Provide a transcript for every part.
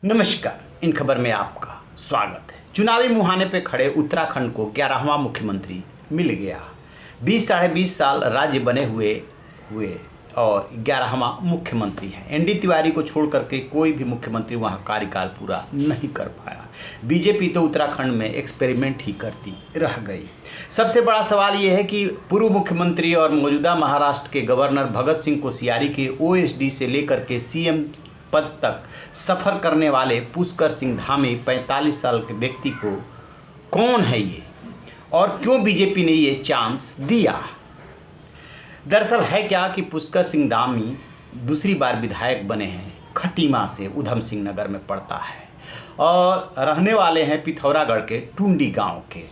नमस्कार, इन खबर में आपका स्वागत है। चुनावी मुहाने पे खड़े उत्तराखंड को 11वां मुख्यमंत्री मिल गया। 20-20.5 साल राज्य बने हुए और 11वां मुख्यमंत्री हैं। एनडी तिवारी को छोड़ करके कोई भी मुख्यमंत्री वहां कार्यकाल पूरा नहीं कर पाया। बीजेपी तो उत्तराखंड में एक्सपेरिमेंट ही करती रह गई। सबसे बड़ा सवाल ये है कि पूर्व मुख्यमंत्री और मौजूदा महाराष्ट्र के गवर्नर भगत सिंह कोश्यारी के ओएसडी से लेकर के सीएम पद तक सफ़र करने वाले पुष्कर सिंह धामी 45 साल के व्यक्ति को कौन है ये, और क्यों बीजेपी ने ये चांस दिया। दरअसल है क्या कि पुष्कर सिंह धामी दूसरी बार विधायक बने हैं। खटीमा से उधम सिंह नगर में पड़ता है और रहने वाले हैं पिथौरागढ़ के टुंडी गांव के।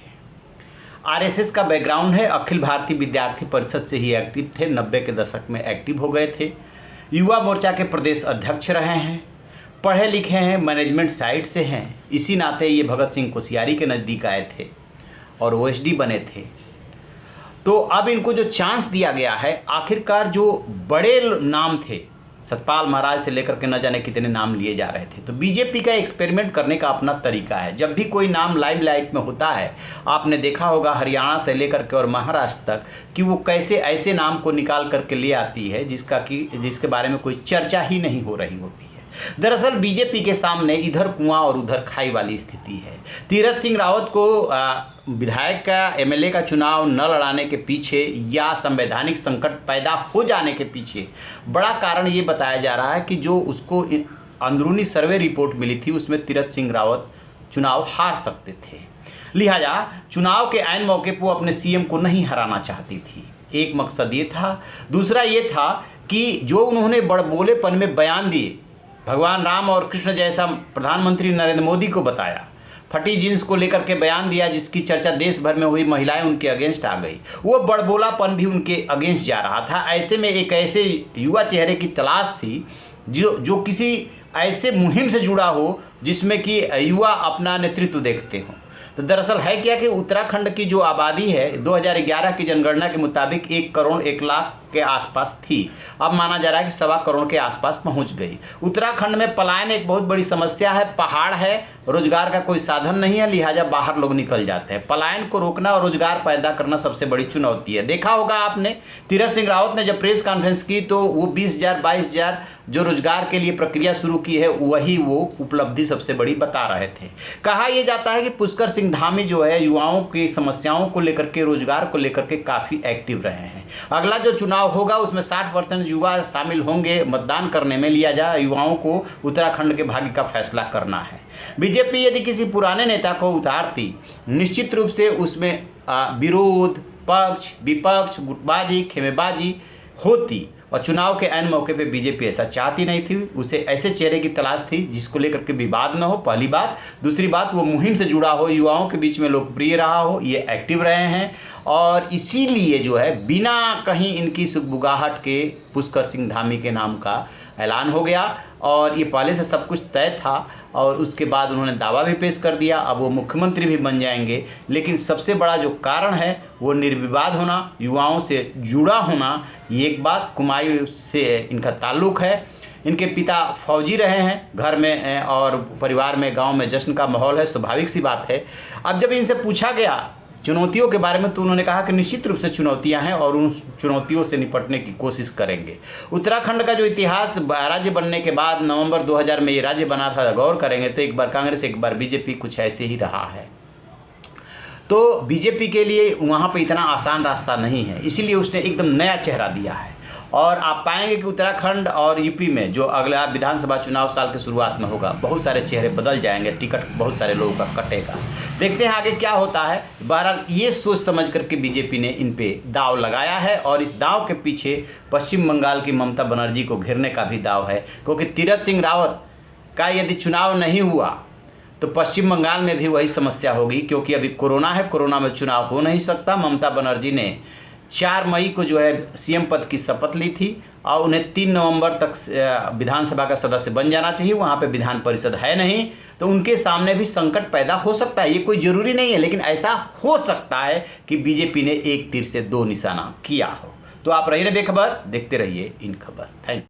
आरएसएस का बैकग्राउंड है। अखिल भारतीय विद्यार्थी परिषद से ही एक्टिव थे। 90 के दशक में एक्टिव हो गए थे। युवा मोर्चा के प्रदेश अध्यक्ष रहे हैं। पढ़े लिखे हैं, मैनेजमेंट साइड से हैं। इसी नाते ये भगत सिंह कोश्यारी के नज़दीक आए थे और ओएसडी बने थे। तो अब इनको जो चांस दिया गया है, आखिरकार जो बड़े नाम थे, सतपाल महाराज से लेकर के न जाने कितने नाम लिए जा रहे थे। तो बीजेपी का एक्सपेरिमेंट करने का अपना तरीका है। जब भी कोई नाम लाइमलाइट में होता है, आपने देखा होगा हरियाणा से लेकर के और महाराष्ट्र तक कि वो कैसे ऐसे नाम को निकाल करके ले आती है जिसके बारे में कोई चर्चा ही नहीं हो रही होती है। दरअसल बीजेपी के सामने इधर कुआं और उधर खाई वाली स्थिति है। तीरथ सिंह रावत को विधायक का एमएलए का चुनाव न लड़ाने के पीछे या संवैधानिक संकट पैदा हो जाने के पीछे बड़ा कारण ये बताया जा रहा है कि जो उसको अंदरूनी सर्वे रिपोर्ट मिली थी, उसमें तीरथ सिंह रावत चुनाव हार सकते थे। लिहाजा चुनाव के ऐन मौके पर वो अपने सीएम को नहीं हराना चाहती थी। एक मकसद ये था। दूसरा ये था कि जो उन्होंने बड़बोलेपन में बयान दिए, भगवान राम और कृष्ण जैसा प्रधानमंत्री नरेंद्र मोदी को बताया, फटी जींस को लेकर के बयान दिया जिसकी चर्चा देश भर में हुई, महिलाएं उनके अगेंस्ट आ गई, वो बड़बोलापन भी उनके अगेंस्ट जा रहा था। ऐसे में एक ऐसे युवा चेहरे की तलाश थी जो किसी ऐसे मुहिम से जुड़ा हो जिसमें कि युवा अपना नेतृत्व देखते हों। तो दरअसल है क्या कि उत्तराखंड की जो आबादी है 2011 की जनगणना के मुताबिक 1 करोड़ 1 लाख के आसपास थी। अब माना जा रहा है कि 1.25 करोड़ के आसपास पहुंच गई। उत्तराखंड में पलायन एक बहुत बड़ी समस्या है। पहाड़ है, रोजगार का कोई साधन नहीं है, लिहाजा बाहर लोग निकल जाते हैं। पलायन को रोकना और रोजगार पैदा करना सबसे बड़ी चुनौती है। देखा होगा आपने, तीरथ सिंह रावत ने जब प्रेस कॉन्फ्रेंस की तो वो 20,000 22,000 जो रोजगार के लिए प्रक्रिया शुरू की है, वही वो उपलब्धि सबसे बड़ी बता रहे थे। कहा यह जाता है कि पुष्कर सिंह धामी जो है युवाओं की समस्याओं को लेकर के, रोजगार को लेकर के काफ़ी एक्टिव रहे हैं। अगला जो चुनाव होगा उसमें 60% युवा शामिल होंगे मतदान करने में। लिया जाए युवाओं को उत्तराखंड के भाग्य का फैसला करना है। बीजेपी यदि किसी पुराने नेता को उतारती, निश्चित रूप से उसमें विरोध, पक्ष विपक्ष, गुटबाजी, खेमेबाजी होती और चुनाव के ऐन मौके पे बीजेपी ऐसा चाहती नहीं थी। उसे ऐसे चेहरे की तलाश थी जिसको लेकर के विवाद न हो, पहली बात। दूसरी बात, वो मुहिम से जुड़ा हो, युवाओं के बीच में लोकप्रिय रहा हो, ये एक्टिव रहे हैं और इसीलिए जो है बिना कहीं इनकी सुगबुगाहट के पुष्कर सिंह धामी के नाम का ऐलान हो गया और ये पहले से सब कुछ तय था और उसके बाद उन्होंने दावा भी पेश कर दिया। अब वो मुख्यमंत्री भी बन जाएंगे। लेकिन सबसे बड़ा जो कारण है वो निर्विवाद होना, युवाओं से जुड़ा होना। ये एक बात, कुमायूं से इनका ताल्लुक़ है। इनके पिता फौजी रहे हैं घर में और परिवार में, गांव में जश्न का माहौल है, स्वाभाविक सी बात है। अब जब इनसे पूछा गया चुनौतियों के बारे में तो उन्होंने कहा कि निश्चित रूप से चुनौतियां हैं और उन चुनौतियों से निपटने की कोशिश करेंगे। उत्तराखंड का जो इतिहास राज्य बनने के बाद नवंबर 2000 में ये राज्य बना था, गौर करेंगे तो एक बार कांग्रेस एक बार बीजेपी, कुछ ऐसे ही रहा है। तो बीजेपी के लिए वहाँ पे इतना आसान रास्ता नहीं है, इसीलिए उसने एकदम नया चेहरा दिया है। और आप पाएंगे कि उत्तराखंड और यूपी में जो अगला विधानसभा चुनाव साल के शुरुआत में होगा, बहुत सारे चेहरे बदल जाएंगे, टिकट बहुत सारे लोगों का कटेगा। देखते हैं आगे क्या होता है। बहरहाल ये सोच समझ करके बीजेपी ने इन पे दाव लगाया है और इस दाव के पीछे पश्चिम बंगाल की ममता बनर्जी को घेरने का भी दाव है, क्योंकि तीरथ सिंह रावत का यदि चुनाव नहीं हुआ तो पश्चिम बंगाल में भी वही समस्या होगी, क्योंकि अभी कोरोना है, कोरोना में चुनाव हो नहीं सकता। ममता बनर्जी ने 4 मई को जो है सीएम पद की शपथ ली थी और उन्हें 3 नवंबर तक विधानसभा का सदस्य बन जाना चाहिए। वहाँ पे विधान परिषद है नहीं, तो उनके सामने भी संकट पैदा हो सकता है। ये कोई ज़रूरी नहीं है, लेकिन ऐसा हो सकता है कि बीजेपी ने एक तीर से 2 निशाना किया हो। तो आप रहिए बेखबर, देखते रहिए इन खबर। Thank you.